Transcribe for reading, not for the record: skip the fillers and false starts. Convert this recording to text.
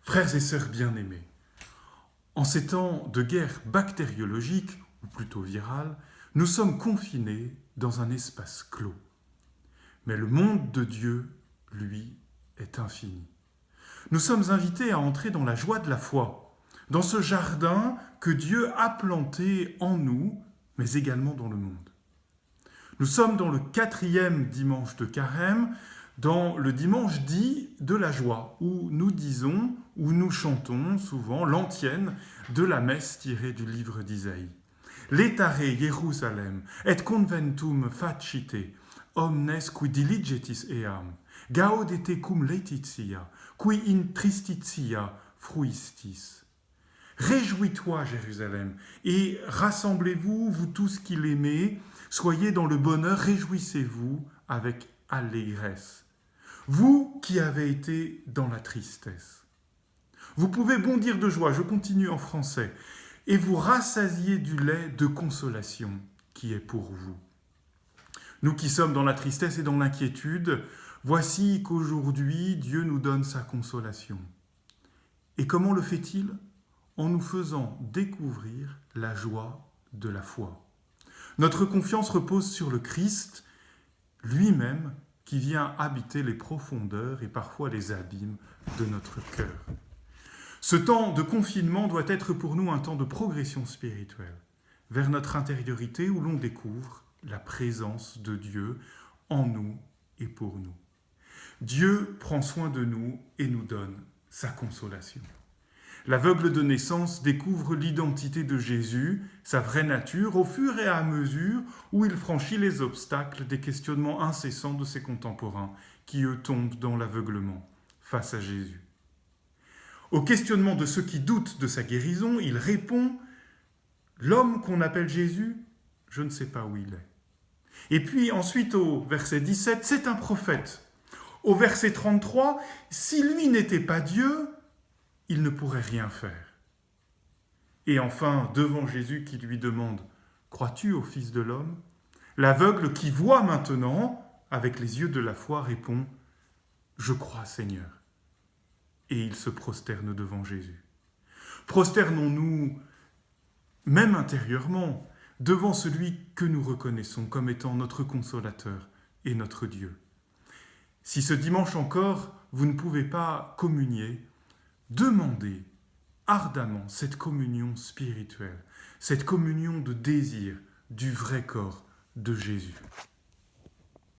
Frères et sœurs bien-aimés, en ces temps de guerre bactériologique, ou plutôt virale, nous sommes confinés dans un espace clos. Mais le monde de Dieu, lui, est infini. Nous sommes invités à entrer dans la joie de la foi, dans ce jardin que Dieu a planté en nous, mais également dans le monde. Nous sommes dans le 4e dimanche de Carême, dans le dimanche dit de la joie, où nous disons, où nous chantons souvent l'antienne de la messe tirée du livre d'Isaïe. Letare Jerusalem et conventum facite, omnes qui diligetis eam, gaudete cum laetitia, qui in tristitia fruistis. Réjouis-toi, Jérusalem, et rassemblez-vous, vous tous qui l'aimez, soyez dans le bonheur, réjouissez-vous avec allégresse. Vous qui avez été dans la tristesse. Vous pouvez bondir de joie, je continue en français, et vous rassasier du lait de consolation qui est pour vous. Nous qui sommes dans la tristesse et dans l'inquiétude, voici qu'aujourd'hui Dieu nous donne sa consolation. Et comment le fait-il ? En nous faisant découvrir la joie de la foi. Notre confiance repose sur le Christ lui-même qui vient habiter les profondeurs et parfois les abîmes de notre cœur. Ce temps de confinement doit être pour nous un temps de progression spirituelle vers notre intériorité où l'on découvre la présence de Dieu en nous et pour nous. Dieu prend soin de nous et nous donne sa consolation. L'aveugle de naissance découvre l'identité de Jésus, sa vraie nature, au fur et à mesure où il franchit les obstacles des questionnements incessants de ses contemporains, qui eux tombent dans l'aveuglement face à Jésus. Au questionnement de ceux qui doutent de sa guérison, il répond « L'homme qu'on appelle Jésus, je ne sais pas où il est. » Et puis ensuite au verset 17, c'est un prophète. Au verset 33, si lui n'était pas Dieu, il ne pourrait rien faire. Et enfin, devant Jésus qui lui demande « Crois-tu au Fils de l'homme ?» L'aveugle qui voit maintenant, avec les yeux de la foi, répond « Je crois, Seigneur. » Et il se prosterne devant Jésus. Prosternons-nous, même intérieurement, devant celui que nous reconnaissons comme étant notre consolateur et notre Dieu. Si ce dimanche encore, vous ne pouvez pas communier, demandez ardemment cette communion spirituelle, cette communion de désir du vrai corps de Jésus.